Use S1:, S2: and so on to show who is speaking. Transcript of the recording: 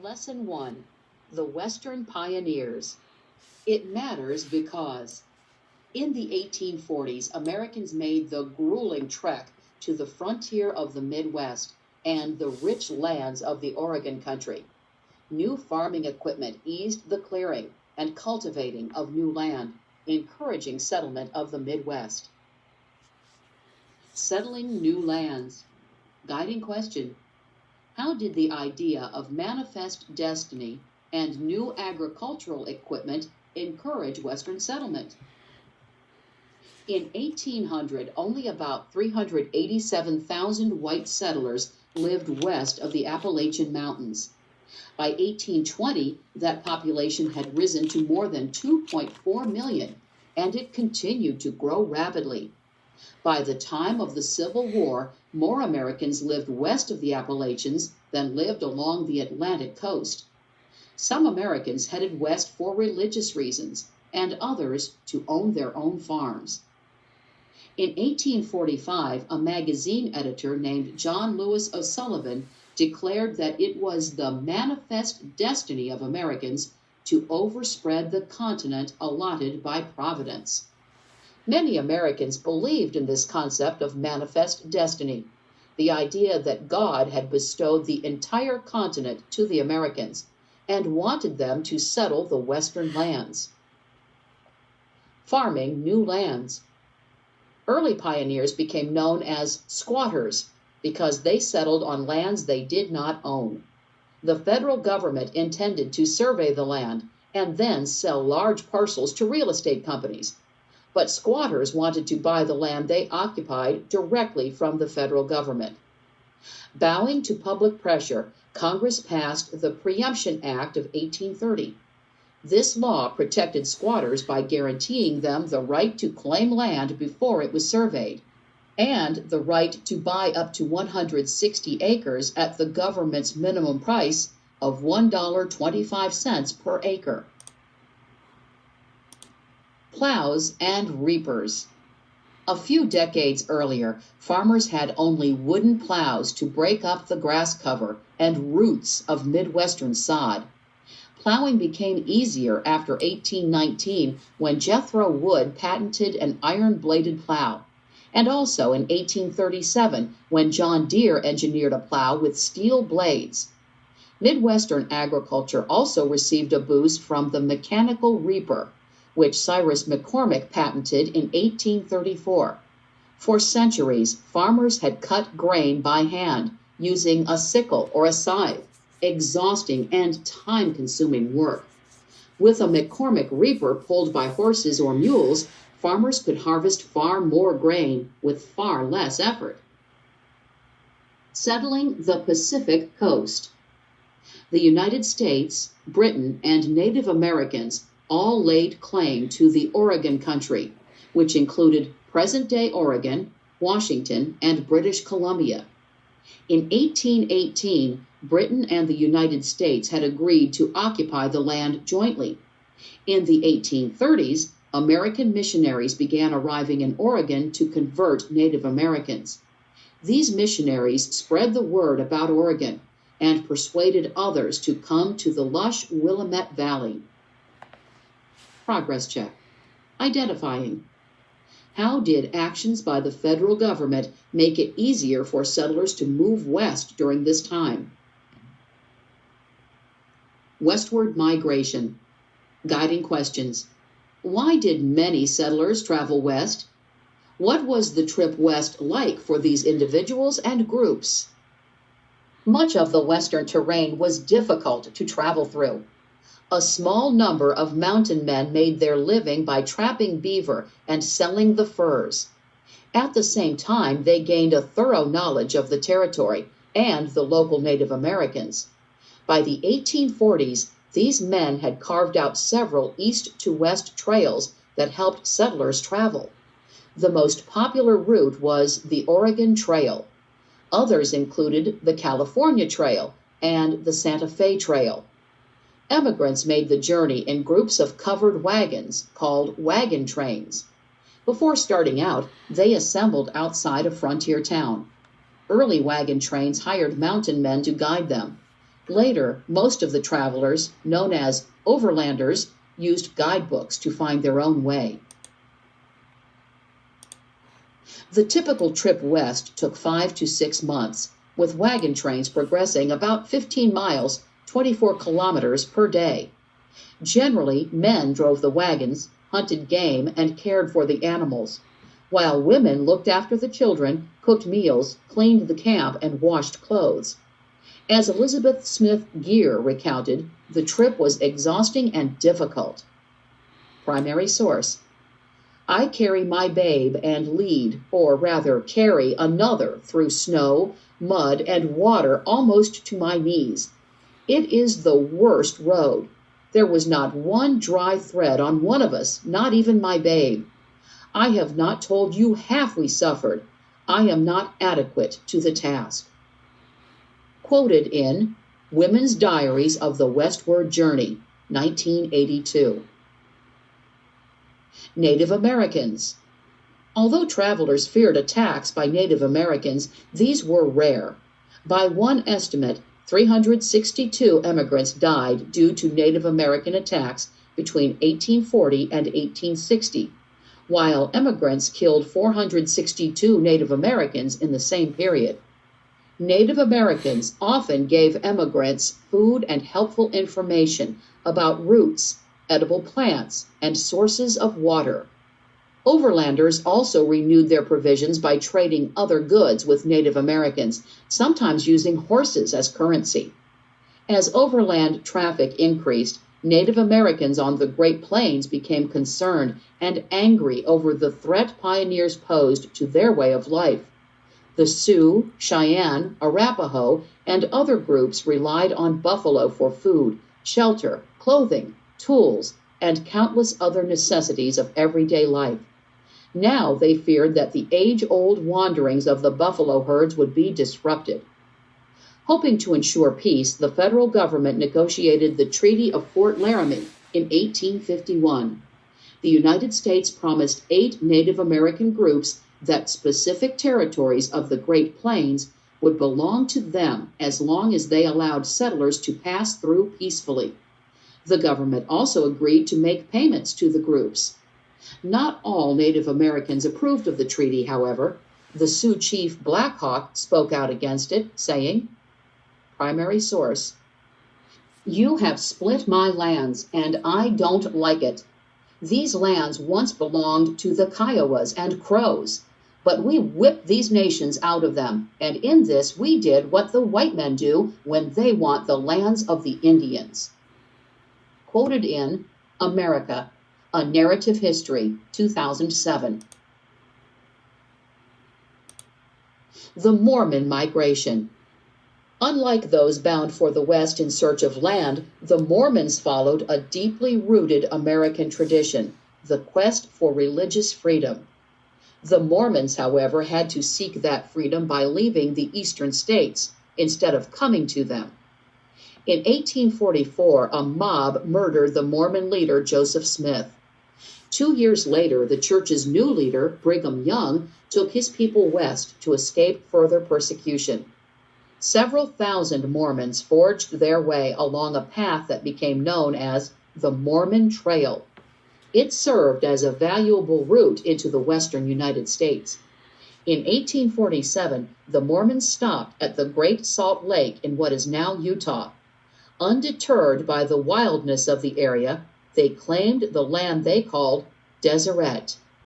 S1: Lesson 1. The Western Pioneers. It matters because in the 1840s, Americans made the grueling trek to the frontier of the Midwest and the rich lands of the Oregon country. New farming equipment eased the clearing and cultivating of new land, encouraging settlement of the Midwest. Settling new lands. Guiding question. How did the idea of manifest destiny and new agricultural equipment encourage Western settlement? In 1800, only about 387,000 white settlers lived west of the Appalachian Mountains. By 1820, that population had risen to more than 2.4 million, and it continued to grow rapidly. By the time of the Civil War, more Americans lived west of the Appalachians than lived along the Atlantic coast. Some Americans headed west for religious reasons, and others to own their own farms. In 1845, a magazine editor named John Lewis O'Sullivan declared that it was the manifest destiny of Americans to overspread the continent allotted by Providence. Many Americans believed in this concept of manifest destiny, the idea that God had bestowed the entire continent to the Americans and wanted them to settle the western lands. Farming new lands. Early pioneers became known as squatters because they settled on lands they did not own. The federal government intended to survey the land and then sell large parcels to real estate companies. But squatters wanted to buy the land they occupied directly from the federal government. Bowing to public pressure, Congress passed the Preemption Act of 1830. This law protected squatters by guaranteeing them the right to claim land before it was surveyed, and the right to buy up to 160 acres at the government's minimum price of $1.25 per acre. Plows and reapers. A few decades earlier, farmers had only wooden plows to break up the grass cover and roots of Midwestern sod. Plowing became easier after 1819 when Jethro Wood patented an iron-bladed plow, and also in 1837 when John Deere engineered a plow with steel blades. Midwestern agriculture also received a boost from the mechanical reaper, which Cyrus McCormick patented in 1834. For centuries, farmers had cut grain by hand using a sickle or a scythe, exhausting and time-consuming work. With a McCormick reaper pulled by horses or mules, farmers could harvest far more grain with far less effort. Settling the Pacific Coast. The United States, Britain, and Native Americans all laid claim to the Oregon country, which included present-day Oregon, Washington, and British Columbia. In 1818, Britain and the United States had agreed to occupy the land jointly. In the 1830s, American missionaries began arriving in Oregon to convert Native Americans. These missionaries spread the word about Oregon and persuaded others to come to the lush Willamette Valley. Progress check. Identifying. How did actions by the federal government make it easier for settlers to move west during this time? Westward migration. Guiding questions. Why did many settlers travel west? What was the trip west like for these individuals and groups? Much of the western terrain was difficult to travel through. A small number of mountain men made their living by trapping beaver and selling the furs. At the same time, they gained a thorough knowledge of the territory and the local Native Americans. By the 1840s, these men had carved out several east-to-west trails that helped settlers travel. The most popular route was the Oregon Trail. Others included the California Trail and the Santa Fe Trail. Emigrants made the journey in groups of covered wagons called wagon trains. Before starting out, they assembled outside a frontier town. Early wagon trains hired mountain men to guide them. Later, most of the travelers, known as overlanders, used guidebooks to find their own way. The typical trip west took 5 to 6 months, with wagon trains progressing about 15 miles, 24 kilometers per day. Generally, men drove the wagons, hunted game, and cared for the animals, while women looked after the children, cooked meals, cleaned the camp, and washed clothes. As Elizabeth Smith Geer recounted, the trip was exhausting and difficult. Primary source: I carry my babe and lead, or rather carry another through snow, mud, and water almost to my knees. It is the worst road. There was not one dry thread on one of us, not even my babe. I have not told you half we suffered. I am not adequate to the task. Quoted in Women's Diaries of the Westward Journey, 1982. Native Americans. Although travelers feared attacks by Native Americans, these were rare. By one estimate, 362 immigrants died due to Native American attacks between 1840 and 1860, while immigrants killed 462 Native Americans in the same period. Native Americans often gave immigrants food and helpful information about roots, edible plants, and sources of water. Overlanders also renewed their provisions by trading other goods with Native Americans, sometimes using horses as currency. As overland traffic increased, Native Americans on the Great Plains became concerned and angry over the threat pioneers posed to their way of life. The Sioux, Cheyenne, Arapaho, and other groups relied on buffalo for food, shelter, clothing, tools, and countless other necessities of everyday life. Now they feared that the age-old wanderings of the buffalo herds would be disrupted. Hoping to ensure peace, the federal government negotiated the Treaty of Fort Laramie in 1851. The United States promised 8 Native American groups that specific territories of the Great Plains would belong to them as long as they allowed settlers to pass through peacefully. The government also agreed to make payments to the groups. Not all Native Americans approved of the treaty, however. The Sioux chief Black Hawk spoke out against it, saying, primary source, "You have split my lands, and I don't like it. These lands once belonged to the Kiowas and Crows, but we whipped these nations out of them, and in this we did what the white men do when they want the lands of the Indians." Quoted in America, A Narrative History, 2007. The Mormon Migration. Unlike those bound for the West in search of land, the Mormons followed a deeply rooted American tradition, the quest for religious freedom. The Mormons, however, had to seek that freedom by leaving the eastern states instead of coming to them. In 1844, a mob murdered the Mormon leader Joseph Smith. 2 years later, the church's new leader, Brigham Young, took his people west to escape further persecution. Several thousand Mormons forged their way along a path that became known as the Mormon Trail. It served as a valuable route into the western United States. In 1847, the Mormons stopped at the Great Salt Lake in what is now Utah. Undeterred by the wildness of the area, they claimed the land they called Deseret.